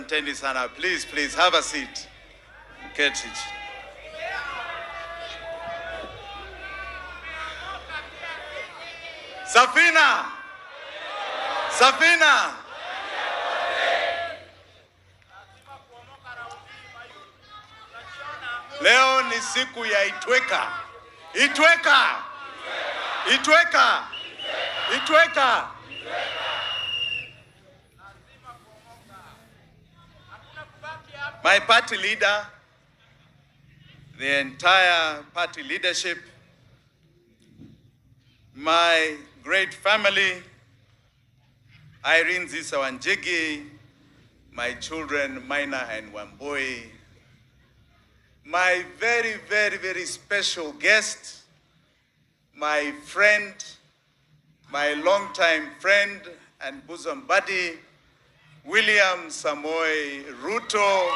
asanteni sana. Please have a seat. Keti. Safina. Leo ni siku ya Itweka. My party leader, the entire party leadership, my great family, Jimi Wanjigi, my children, Maina and Wamboi, my very special guest, my friend, my longtime friend and bosom buddy, William Samoei Ruto.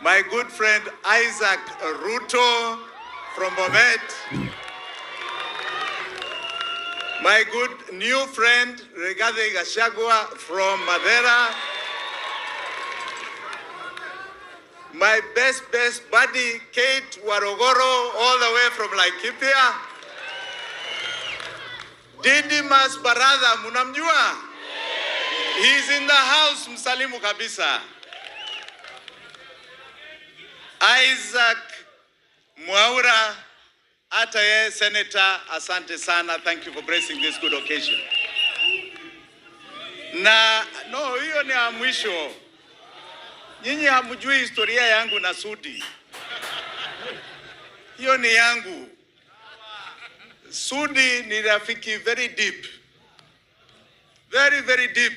My good friend Isaac Ruto from Bomet. My good new friend Rigathi Gachagua from Madera. My best buddy Kate Warogoro all the way from Laikipia. Didimas Baradha, munamjua? He's in the house, msalimu kabisa. Isaac Mwaura, Ataye Senator, asante sana. Thank you for gracing this good occasion. Hiyo ni ya mwisho. Nyinyi hamjui historia yangu na Sudi. Hiyo ni yangu. Sudi ni rafiki very deep. Very deep.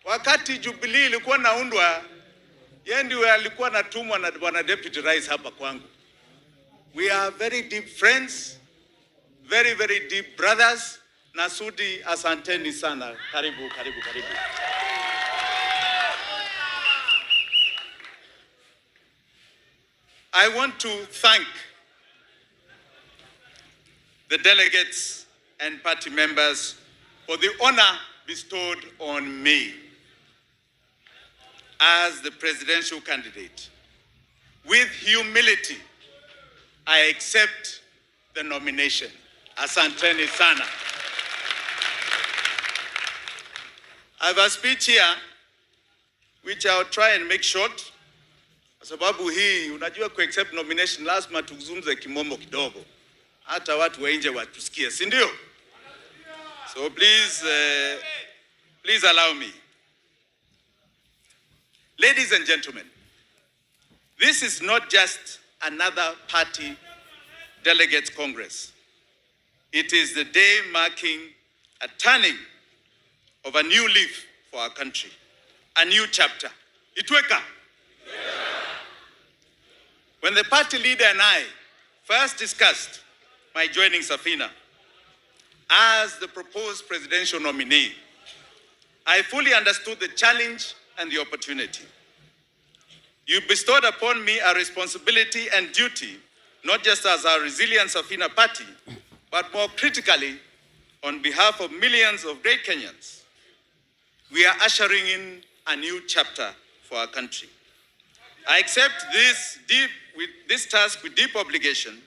Wakati Jubilee ilikuwa naundwa, yeye ndiye alikuwa anatumwa na bwana deputy rais hapa kwangu. We are very deep friends, very deep brothers. Na Sudi, asanteni sana. Karibu. I want to thank the delegates and party members for the honor bestowed on me as the presidential candidate. With humility, I accept the nomination. Asanteni sana. I have a speech here which I'll try and make short. Sababu hii, unajua accept nomination lazima tuzungumze kimombo kidogo. Hata watu wa nje watusikie, si ndio? So please allow me. Ladies and gentlemen, this is not just another party delegates congress. It is the day marking a turning of a new leaf for our country, a new chapter. Itweka. When the party leader and I first discussed my joining Safina as the proposed presidential nominee, I fully understood the challenge and the opportunity. You bestowed upon me a responsibility and duty, not just as our resilient Safina party, but more critically, on behalf of millions of great Kenyans. We are ushering in a new chapter for our country. I accept this task with deep obligation,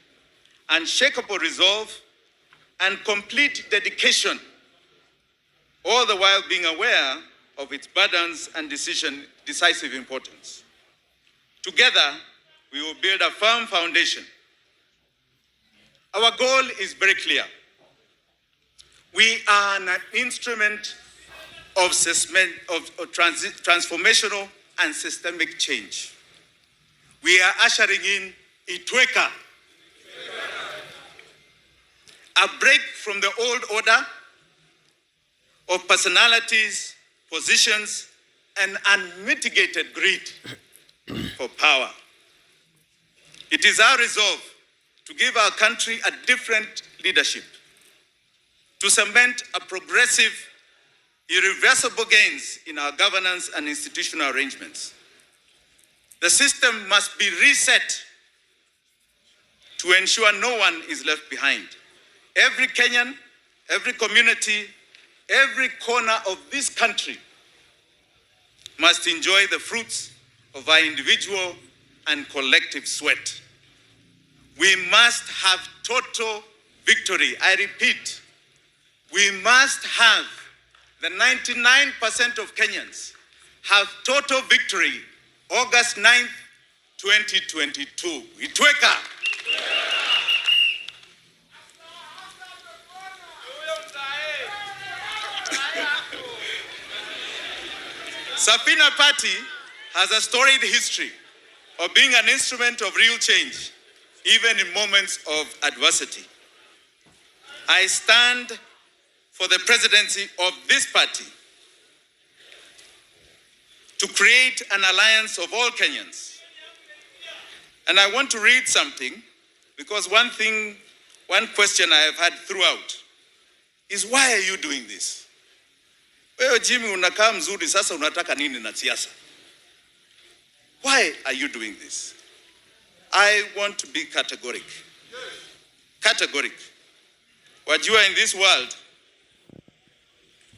unshakable resolve, and complete dedication, all the while being aware of its burdens and decisive importance. Together, we will build a firm foundation. Our goal is very clear. We are an instrument of transformational and systemic change. We are ushering in Itweka, a break from the old order of personalities, positions, and unmitigated greed for power. It is our resolve to give our country a different leadership, to cement a progressive, irreversible gains in our governance and institutional arrangements. The system must be reset to ensure no one is left behind. Every Kenyan, every community, every corner of this country must enjoy the fruits of our individual and collective sweat. We must have total victory. I repeat, we must have the 99% of Kenyans have total victory August 9th, 2022. Itweka. Safina Party has a storied history of being an instrument of real change, even in moments of adversity. I stand for the presidency of this party to create an alliance of all Kenyans. And I want to read something, because one question I have had throughout is, why are you doing this? Wewe Jimmy unakaa mzuri, sasa unataka nini na siasa? Why are you doing this? I want to be categoric. Categoric. Wajua, in this world,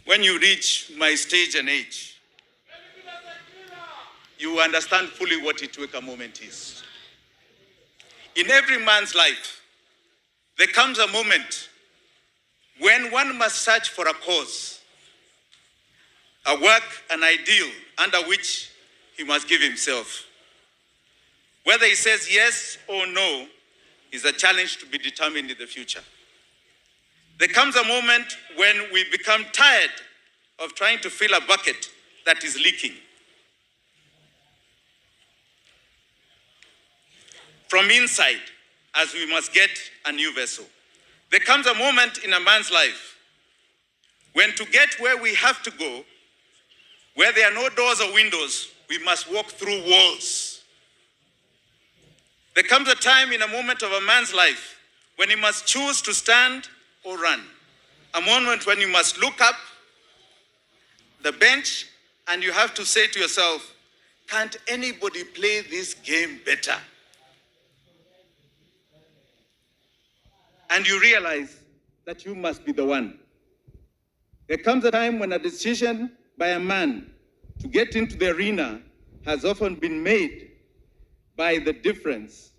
when you reach my stage and age, you understand fully what Itweka moment is. In every man's life, there comes a moment when one must search for a cause, a work, an ideal under which he must give himself. Whether he says yes or no is a challenge to be determined in the future. There comes a moment when we become tired of trying to fill a bucket that is leaking. From inside, as we must get a new vessel. There comes a moment in a man's life when, to get where we have to go, where there are no doors or windows, we must walk through walls. There comes a time in a moment of a man's life when he must choose to stand or run. A moment when you must look up the bench and you have to say to yourself, can't anybody play this game better? And you realize that you must be the one. There comes a time when a decision by a man to get into the arena has often been made by the difference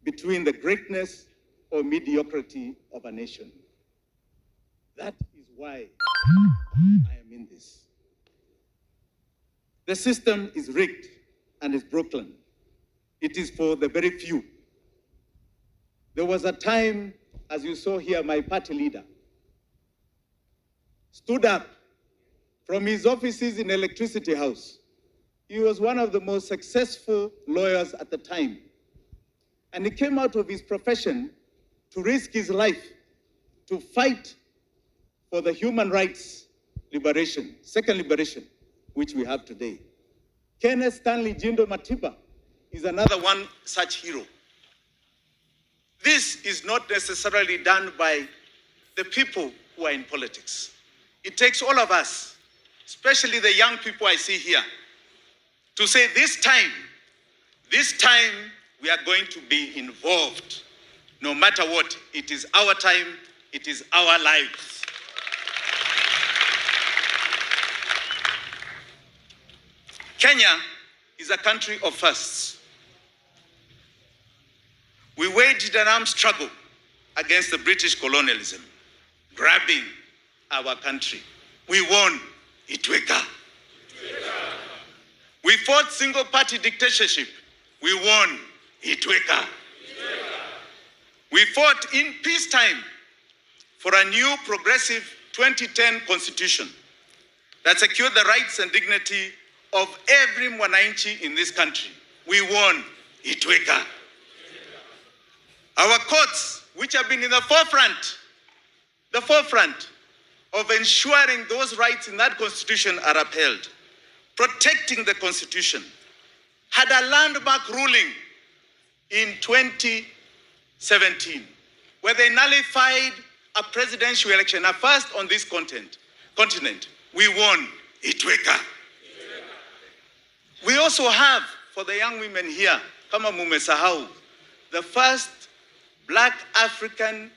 between the greatness or mediocrity of a nation. That is why I am in this. The system is rigged and is broken. It is for the very few. There was a time, as you saw here, my party leader stood up from his offices in Electricity House. He was one of the most successful lawyers at the time. And he came out of his profession to risk his life, to fight for the human rights liberation, second liberation, which we have today. Kenneth Stanley Jindo Matiba is another one such hero. This is not necessarily done by the people who are in politics. It takes all of us, especially the young people I see here, to say this time we are going to be involved. No matter what, it is our time, it is our lives. Kenya is a country of firsts. We waged an armed struggle against the British colonialism, grabbing our country. We won. Itweka. We fought single-party dictatorship. We won. Itweka. We fought in peacetime for a new progressive 2010 constitution that secured the rights and dignity of every mwananchi in this country. We won. Itweka. Our courts, which have been in the forefront of ensuring those rights in that constitution are upheld, protecting the constitution, had a landmark ruling in 2017, where they nullified a presidential election, a first on this continent. We won. Itweka. We also have, for the young women here, kama mumesahau, the first Black African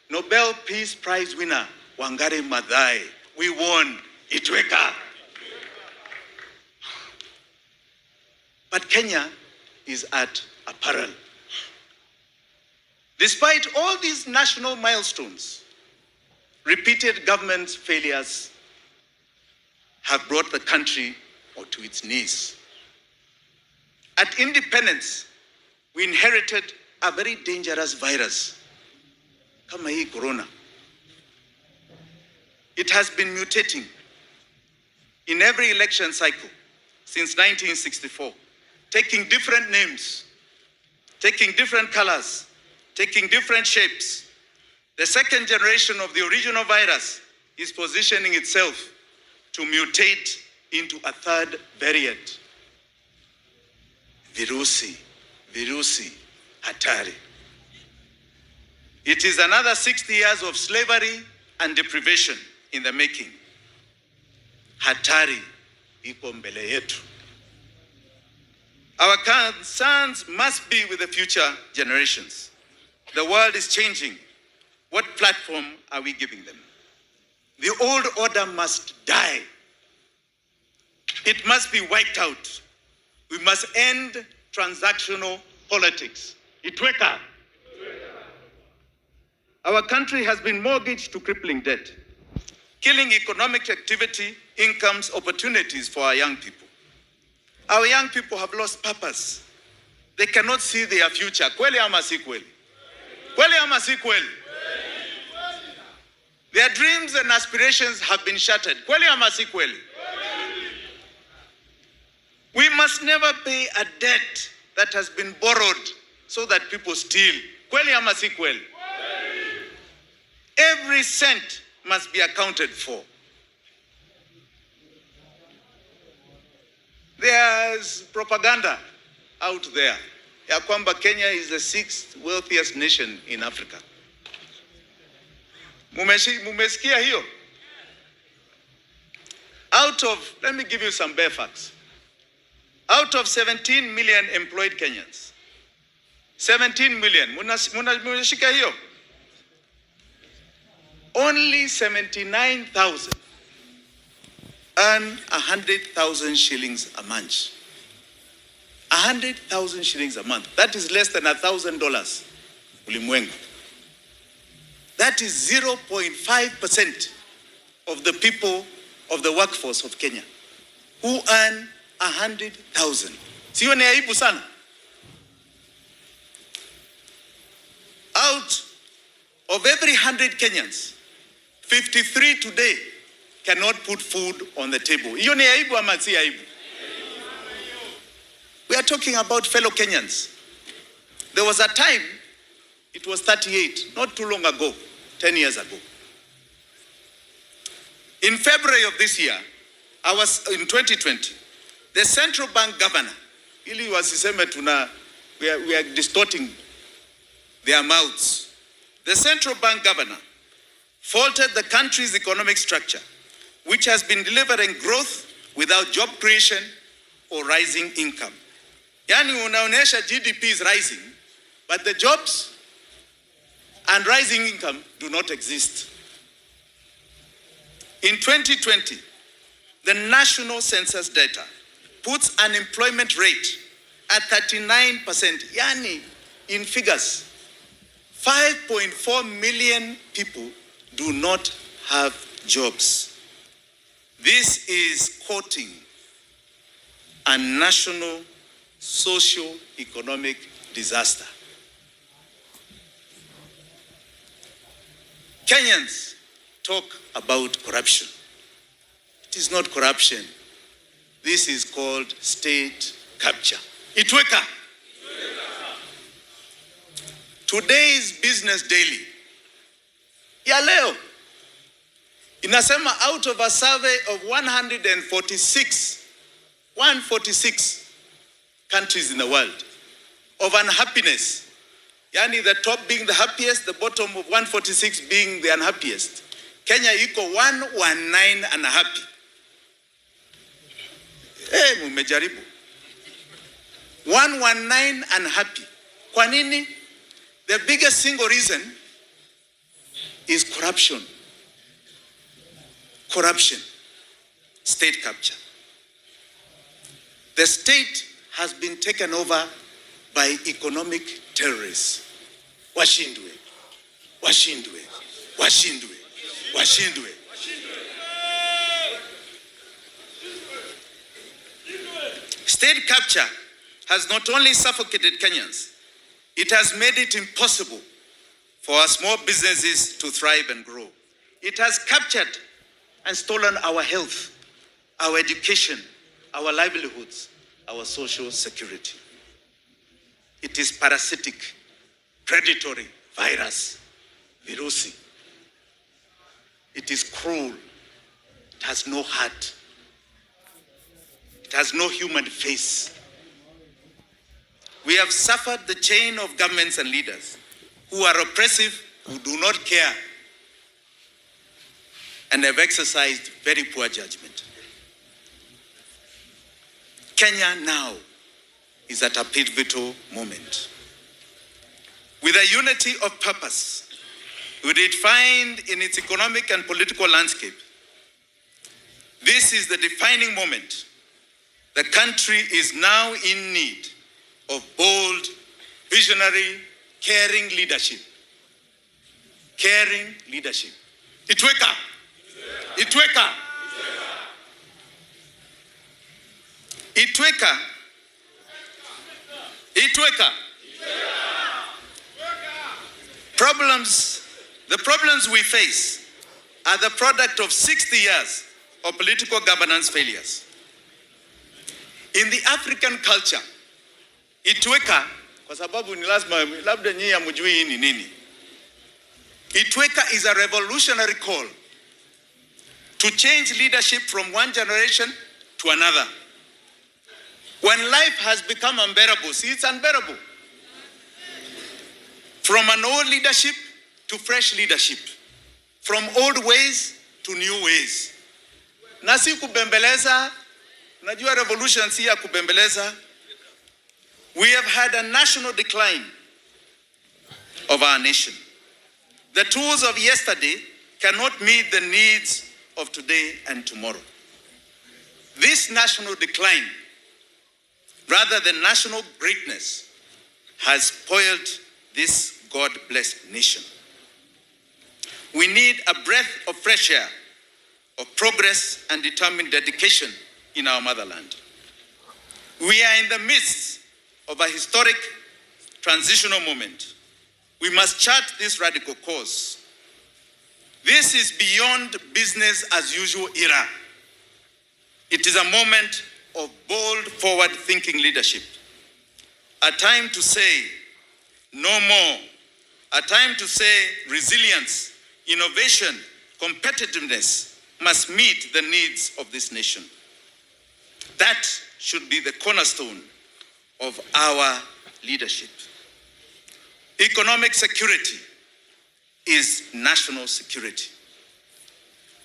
Nobel Peace Prize winner, Wangari Maathai. We won. Itweka. But Kenya is at a peril. Despite all these national milestones, repeated government failures have brought the country to its knees. At independence, we inherited a very dangerous virus, kama hii corona. It has been mutating in every election cycle since 1964, taking different names, taking different colors, taking different shapes. The second generation of the original virus is positioning itself to mutate into a third variant. Virusi, hatari. It is another 60 years of slavery and deprivation in the making. Hatari iko mbele yetu. Our concerns must be with the future generations. The world is changing. What platform are we giving them? The old order must die. It must be wiped out. We must end transactional politics. Itweka. Our country has been mortgaged to crippling debt, killing economic activity, incomes, opportunities for our young people. Our young people have lost purpose. They cannot see their future. Kweli ama si kweli? Kweli ama si kweli? Their dreams and aspirations have been shattered. Kweli ama si kweli? We must never pay a debt that has been borrowed so that people steal. Kweli ama si kweli? Every cent must be accounted for. There's propaganda out there ya kwamba Kenya is the 6th wealthiest nation in Africa. Mumesikia hiyo? Let me give you some bare facts. Out of 17 million employed Kenyans, 17 million, munashika hiyo? Only 79,000 earn 100,000 shillings a month. 100,000 shillings a month. That is less than $1,000 ulimwengu. That is 0.5% of the people of the workforce of Kenya who earn 100,000. Sio ni aibu sana? Out of every 100 Kenyans, 53 today cannot put food on the table. Hiyo ni aibu ama si aibu? We are talking about fellow Kenyans. There was a time, it was 38, not too long ago, 10 years ago. In February of this year, in 2020, the central bank governor, ili wasiseme we are distorting their mouths. The central bank governor faulted the country's economic structure, which has been delivering growth without job creation or rising income. Yani unaonesha GDP is rising, but the jobs and rising income do not exist. In 2020, the national census data puts unemployment rate at 39%. Yani, in figures, 5.4 million people do not have jobs. This is courting a national socio-economic disaster. Kenyans talk about corruption. It is not corruption. This is called state capture. Itweka. Today's Business Daily ya leo inasema out of a survey of 146 countries in the world of unhappiness, yani the top being the happiest, the bottom of 146 being the unhappiest, Kenya iko 119 unhappy. Mumejaribu 119 unhappy. Kwa nini? The biggest single reason is corruption. Corruption, state capture. The state has been taken over by economic terrorists. Washindwe, washindwe, washindwe, washindwe. State capture has not only suffocated Kenyans, it has made it impossible for our small businesses to thrive and grow. It has captured and stolen our health, our education, our livelihoods, our social security. It is parasitic, predatory, virus, virusi. It is cruel. It has no heart. It has no human face. We have suffered the chain of governments and leaders who are oppressive, who do not care, and have exercised very poor judgment. Kenya now is at a pivotal moment. With a unity of purpose, with it defined in its economic and political landscape, this is the defining moment. The country is now in need of bold, visionary, caring leadership. Caring leadership. Itweka. Itweka. Itweka. Itweka. The problems we face are the product of 60 years of political governance failures. In the African culture, Itweka, kwa sababu ni lazima labda nyinyi hamjui hii ni nini. Itweka is a revolutionary call to change leadership from one generation to another. When life has become unbearable, see, it's unbearable. From an old leadership to fresh leadership. From old ways to new ways. Na si kubembeleza, unajua revolution si ya kubembeleza. We have had a national decline of our nation. The tools of yesterday cannot meet the needs of today and tomorrow. This national decline, rather than national greatness, has spoiled this God-blessed nation. We need a breath of fresh air, of progress and determined dedication in our motherland. We are in the midst of a historic transitional moment. We must chart this radical course. This is beyond business as usual era. It is a moment of bold, forward-thinking leadership. A time to say no more. A time to say resilience, innovation, competitiveness must meet the needs of this nation. That should be the cornerstone of our leadership. Economic security is national security.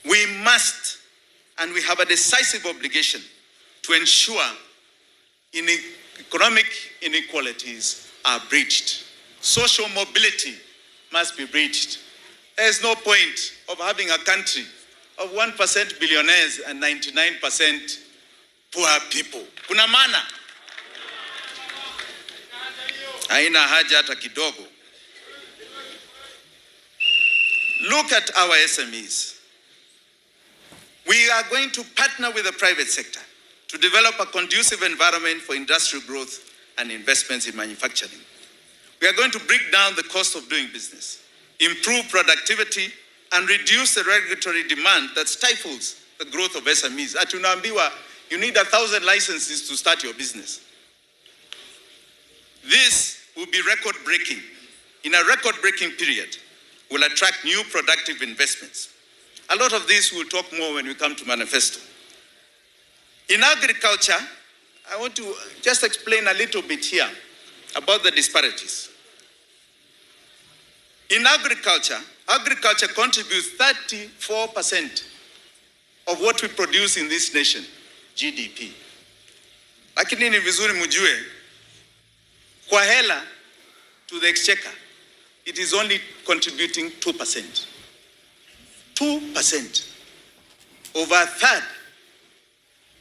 We must, and we have a decisive obligation to ensure economic inequalities are breached. Social mobility must be breached. There is no point of having a country of 1% billionaires and 99% poor people. Kuna maana? Haina haja hata kidogo. Look at our SMEs. We are going to partner with the private sector to develop a conducive environment for industrial growth and investments in manufacturing. We are going to break down the cost of doing business, improve productivity, and reduce the regulatory demand that stifles the growth of SMEs. At unaambiwa, you need 1,000 licenses to start your business. This will be record-breaking. In a record-breaking period, will attract new productive investments. A lot of this we'll talk more when we come to manifesto. In agriculture, I want to just explain a little bit here about the disparities. In agriculture, agriculture contributes 34% of what we produce in this nation, GDP. Lakini ni vizuri mjue, kwa hela to the exchequer, it is only contributing 2%. 2%. Over a third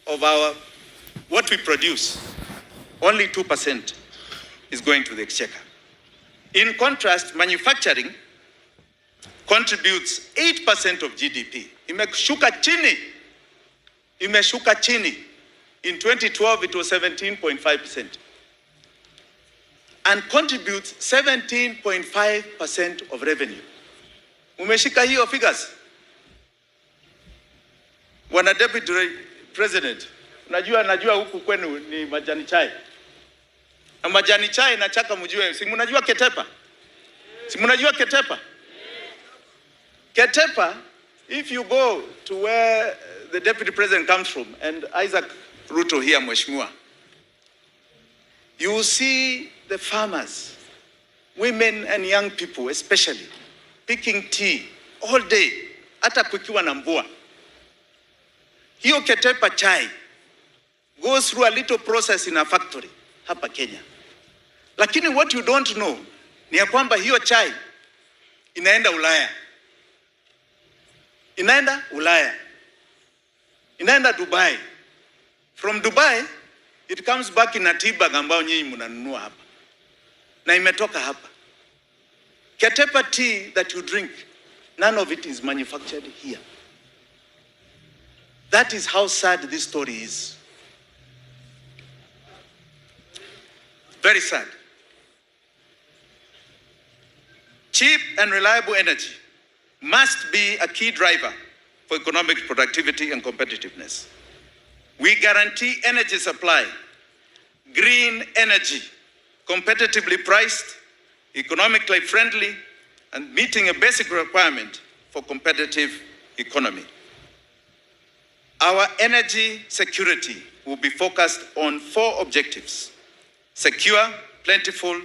of what we produce, only 2% is going to the exchequer. In contrast, manufacturing contributes 8% of GDP. Imeshuka chini. In 2012, it was 17.5%. And contributes 17.5% of revenue. Umeshika hiyo figures. Wana Deputy President, najua huku kwenu ni majani chai. Na majani chai nachaka mjue, si mnajua ketepa? Si mnajua ketepa? Ketepa, if you go to where the Deputy President comes from, and Isaac Ruto here, Mheshimiwa, you will see the farmers, women and young people especially, picking tea all day, hata kukiwa na mvua. Hiyo ketepa chai goes through a little process in a factory hapa Kenya. Lakini what you don't know ni ya kwamba hiyo chai inaenda Ulaya. Inaenda Dubai. From Dubai, it comes back in a tea bag ambao nyinyi mnanunua hapa. Na imetoka hapa. Ketepa tea that you drink, none of it is manufactured here. That is how sad this story is. Very sad. Cheap and reliable energy must be a key driver for economic productivity and competitiveness. We guarantee energy supply, green energy, competitively priced, economically friendly, and meeting a basic requirement for competitive economy. Our energy security will be focused on 4 objectives: secure, plentiful,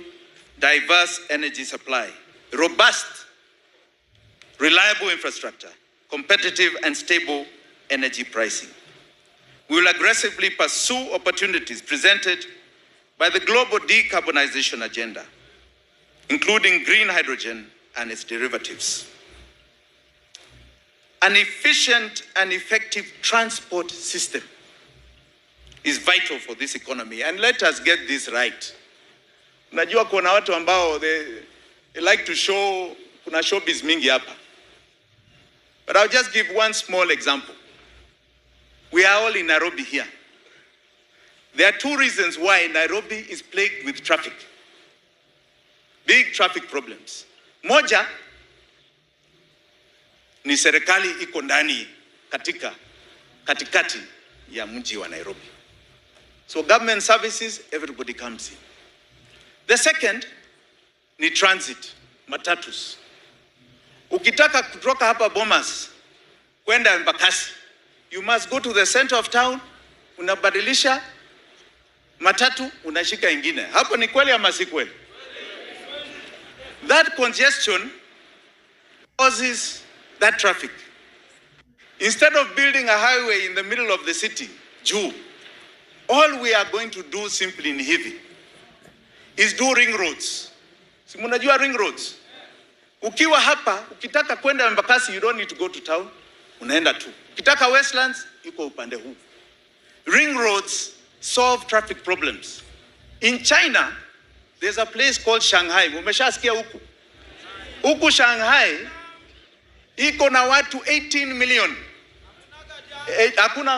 diverse energy supply, robust, reliable infrastructure, competitive and stable energy pricing. We will aggressively pursue opportunities presented by the global decarbonization agenda, including green hydrogen and its derivatives. An efficient and effective transport system is vital for this economy, and let us get this right. Najua kuna watu ambao they like to show, kuna showbiz mingi hapa. But I'll just give one small example. We are all in Nairobi here. There are 2 reasons why Nairobi is plagued with traffic. Big traffic problems. Moja ni serikali iko ndani katikati ya mji wa Nairobi. So government services, everybody comes in. The second ni transit, matatus. Ukitaka kutoka hapa Bomas kwenda Embakasi, you must go to the center of town, unabadilisha matatu, unashika ingine. Hapo ni kweli ama si kweli? That congestion causes that traffic. Instead of building a highway in the middle of the city, all we are going to do simply in hivi is do ring roads. Si mnajua ring roads? Ukiwa hapa, ukitaka kwenda Embakasi, you don't need to go to town, unaenda tu. Ukitaka Westlands, iko upande huu. Ring roads solve traffic problems. In China, there's a place called Shanghai. Umeshasikia huku? Huku Shanghai iko na watu 18 million.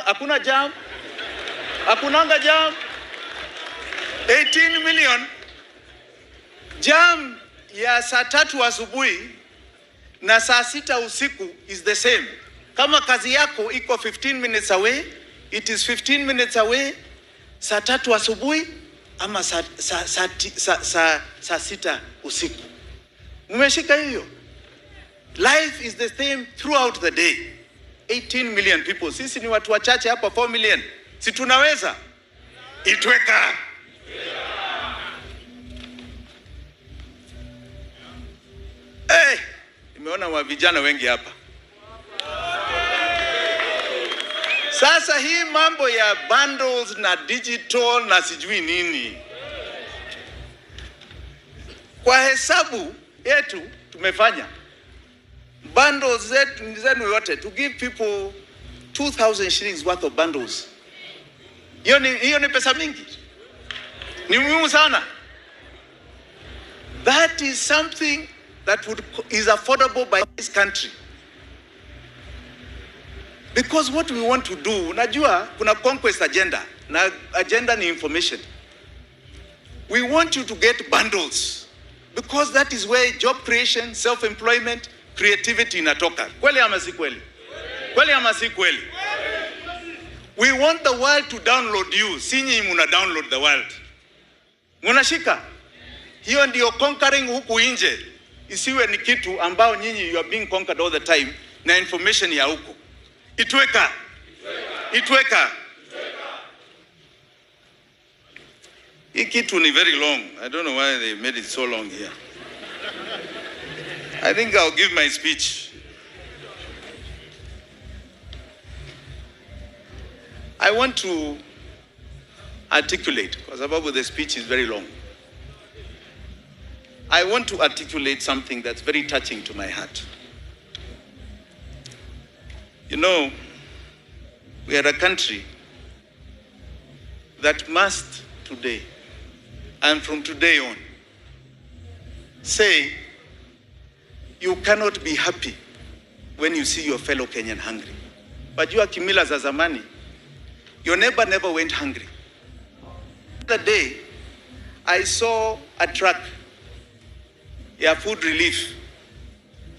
Hakuna jam. Hakunanga jam. 18 million. Jam ya saa 3 asubuhi na saa 6 usiku is the same. Kama kazi yako iko 15 minutes away, it is 15 minutes away, saa 3 asubuhi ama saa 6 usiku. Umeshika hiyo? Life is the same throughout the day. 18 million people. Sisi ni watu wachache hapa, 4 million. Si tunaweza? Itweka. Nimeona wa vijana wengi hapa. Sasa hii mambo ya bundles na digital na sijui nini. Kwa hesabu yetu tumefanya bundles zenu yote to give people 2,000 shillings worth of bundles. Hiyo ni pesa mingi, ni muhimu sana. That is something that is affordable by this country. Because what we want to do, unajua kuna conquest agenda, na agenda ni information. We want you to get bundles because that is where job creation, self-employment, creativity inatoka. Kweli ama si kweli? Kweli ama si kweli? We want the world to download you. Si nyinyi muna download the world. Munashika. Hiyo ndio conquering huku nje. Isiwe ni kitu ambao nyinyi you are being conquered all the time na information ya huku. Itweka. Hii kitu ni very long. I don't know why they made it so long here. I think I'll give my speech. I want to articulate, because above the speech is very long. I want to articulate something that's very touching to my heart. You know, we are a country that must today, and from today on, say you cannot be happy when you see your fellow Kenyan hungry. But you are kimila za zamani. Your neighbor never went hungry. The other day, I saw a truck ya food relief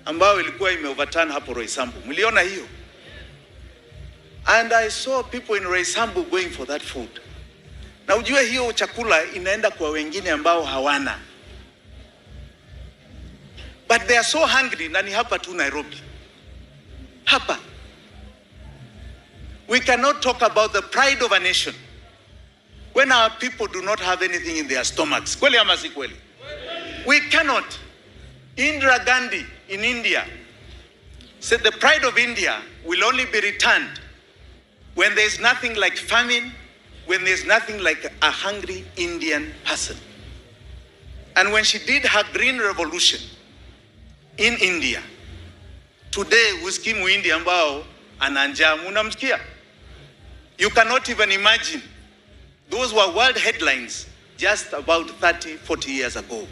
ambayo ilikuwa imeoverturn hapo Roysambu. Mliona hiyo? And I saw people in Roysambu going for that food. Na ujue hiyo chakula inaenda kwa wengine ambao hawana. But they are so hungry, na ni hapa tu Nairobi. Hapa. We cannot talk about the pride of a nation when our people do not have anything in their stomachs. Kweli ama si kweli? We cannot. Indira Gandhi in India said the pride of India will only be returned when there is nothing like famine, when there is nothing like a hungry Indian person. And when she did her green revolution in India, today uski muindi ambao ananja munamsikia. You cannot even imagine. Those were world headlines just about 30, 40 years ago.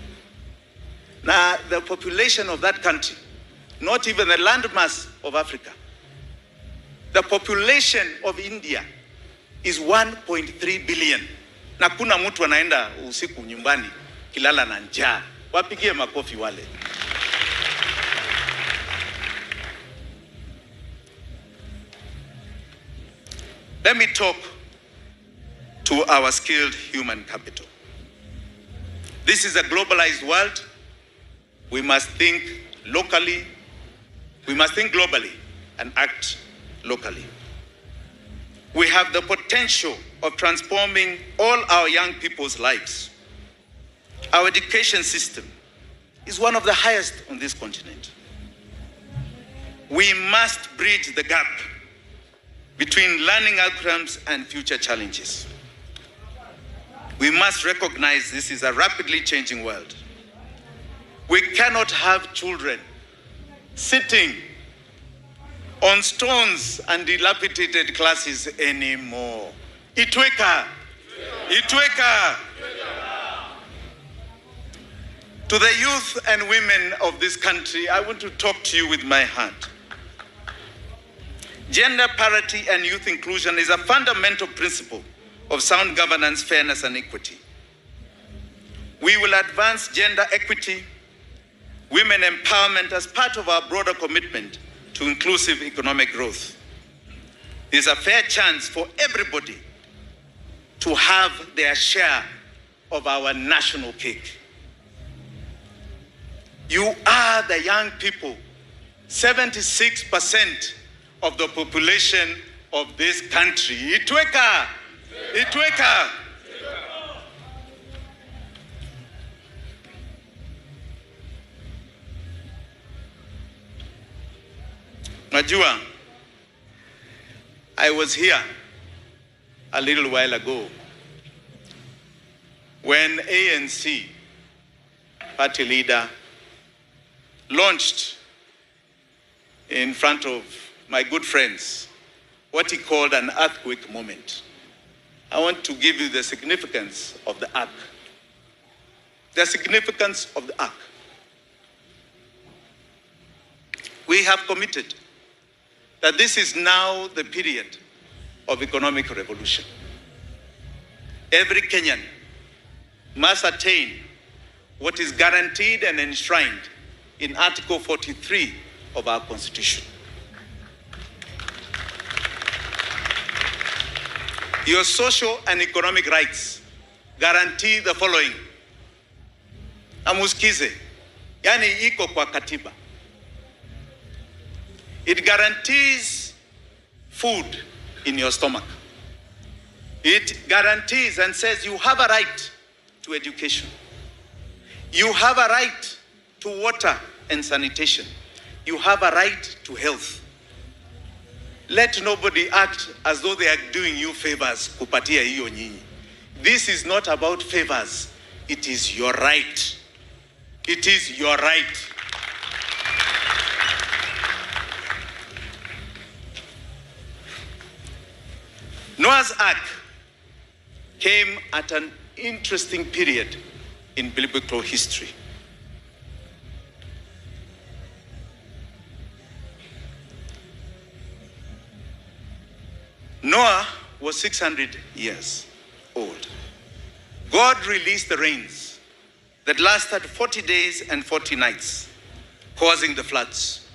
Now, the population of that country, not even the landmass of Africa, the population of India is 1.3 billion. Na kuna mtu anaenda usiku nyumbani kilala na njaa. Wapigie makofi wale. Let me talk to our skilled human capital. This is a globalized world. We must think locally. We must think globally and act locally. We have the potential of transforming all our young people's lives. Our education system is one of the highest on this continent. We must bridge the gap between learning outcomes and future challenges. We must recognize this is a rapidly changing world. We cannot have children sitting on stones and dilapidated classes anymore. Itweka. To the youth and women of this country, I want to talk to you with my heart. Gender parity and youth inclusion is a fundamental principle of sound governance, fairness, and equity. We will advance gender equity, women empowerment as part of our broader commitment to inclusive economic growth. There's a fair chance for everybody to have their share of our national cake. You are the young people, 76% of the population of this country. Itweka. Najua, I was here a little while ago when ANC party leader launched in front of my good friends what he called an earthquake moment. I want to give you the significance of the ark. The significance of the ark. We have committed that this is now the period of economic revolution. Every Kenyan must attain what is guaranteed and enshrined in Article 43 of our Constitution. Your social and economic rights guarantee the following. Amuskize, yani iko kwa katiba. It guarantees food in your stomach. It guarantees and says you have a right to education. You have a right to water and sanitation. You have a right to health. Let nobody act as though they are doing you favors kupatia hiyo nyinyi. This is not about favors. It is your right. It is your right. Noah's Ark came at an interesting period in biblical history. Noah was 600 years old. God released the rains that lasted 40 days and 40 nights, causing the floods.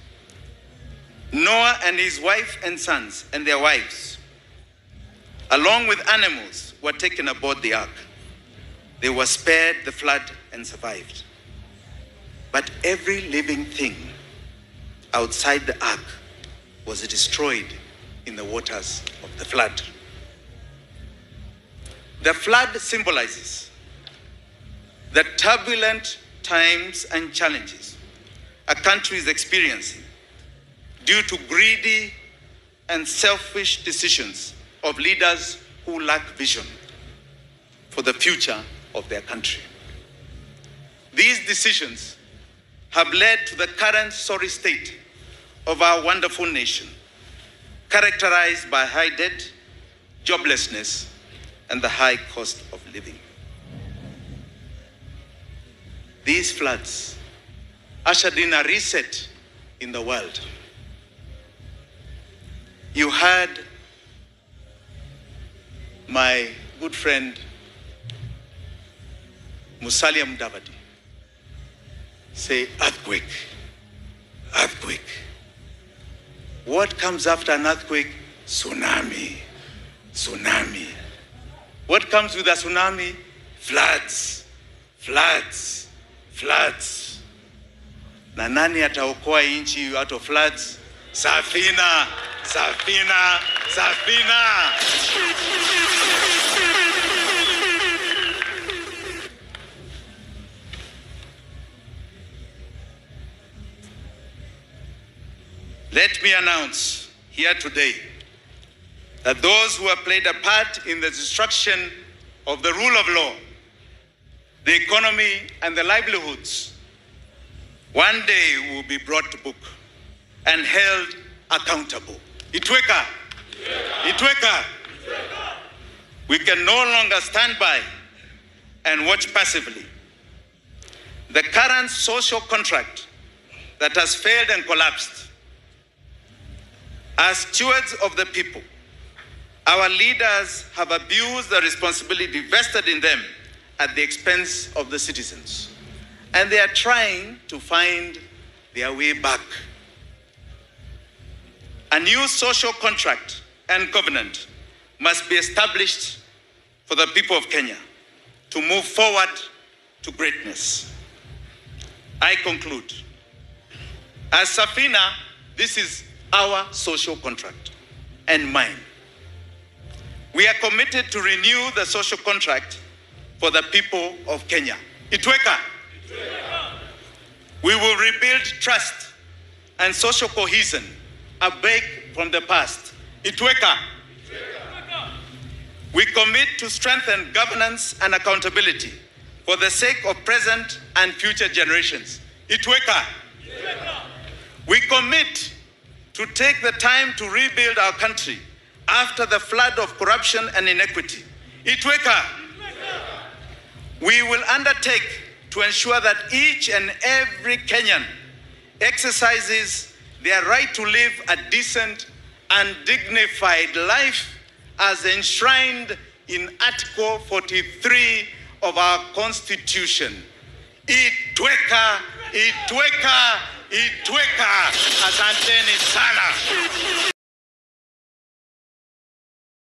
Noah and his wife and sons and their wives, along with animals, were taken aboard the ark. They were spared the flood and survived. But every living thing outside the ark was destroyed in the waters of the flood. The flood symbolizes the turbulent times and challenges a country is experiencing due to greedy and selfish decisions of leaders who lack vision for the future of their country. These decisions have led to the current sorry state of our wonderful nation, characterized by high debt, joblessness, and the high cost of living. These floods ushered in a reset in the world. You heard my good friend Musalia Mudavadi say, earthquake, earthquake. What comes after an earthquake? Tsunami, tsunami. What comes with a tsunami? Floods, floods, floods. Na nani ataokoa nchi out of floods? Safina, safina, safina. Let me announce here today that those who have played a part in the destruction of the rule of law, the economy, and the livelihoods, one day will be brought to book and held accountable. Itweka, Itweka. We can no longer stand by and watch passively. The current social contract that has failed and collapsed. As stewards of the people, our leaders have abused the responsibility vested in them at the expense of the citizens. And they are trying to find their way back. A new social contract and covenant must be established for the people of Kenya to move forward to greatness. I conclude. As Safina, this is our social contract and mine. We are committed to renew the social contract for the people of Kenya. Itweka. We will rebuild trust and social cohesion, a break from the past. Itweka. We commit to strengthen governance and accountability for the sake of present and future generations. Itweka. We commit to take the time to rebuild our country after the flood of corruption and inequity. Itweka. We will undertake to ensure that each and every Kenyan exercises their right to live a decent and dignified life as enshrined in Article 43 of our Constitution. Itweka, itweka, itweka. Asanteni sana.